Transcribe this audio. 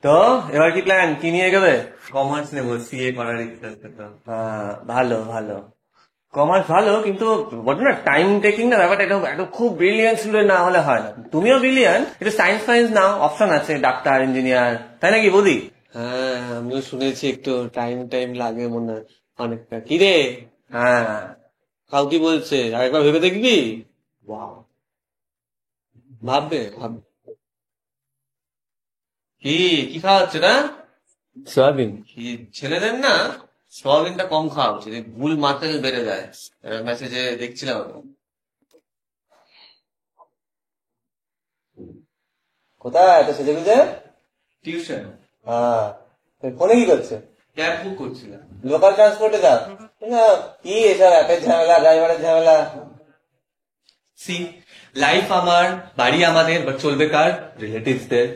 তো এবার কি প্ল্যান, কি নিয়ে এগোবে? কমার্স নেবো, সিএ করার ইচ্ছা আছে তো। ভালো ভালো, কমার্স ভালো, কিন্তু বলতো না টাইম টেকিং না ব্যাপারটা, এটা একদম খুব ব্রিলিয়ান্ট স্টুডেন্ট না হলে হয় না। তুমিও ব্রিলিয়ান্ট, একটু সায়েন্স ফাইন্স নাও, অপশন আছে ডাক্তার, ইঞ্জিনিয়ার, তাই নাকি বলি? হ্যাঁ, আমিও শুনেছি একটু টাইম টাইম লাগে মনে হয় অনেকটা। কি রে, হ্যাঁ। কাউ কি বলছে, আরেকবার ভেবে দেখবি? Wow. ভাববে ভাব। কি কি খাওয়া হচ্ছে না? সয়াবিন। কি ছেলেদের না সোয়াবিনটা কম খাওয়া উচিত, এই ভুল মাত্রায় বেড়ে যায়। মেসেজে দেখছিলাম আমি। কোথায় এত সেজে গুজে? টিউশন। হ্যাঁ। ফোনে কি করছে? ক্যাব বুক করছিলাম। লোকাল ট্রান্সপোর্টে যাও? না, কি এসব অ্যাপের ঝামেলা, ড্রাইভারের ঝামেলা। সি, লাইফ আমার, বাড়ি আমাদের, বাট চলবে কার? রিলেটিভসদের।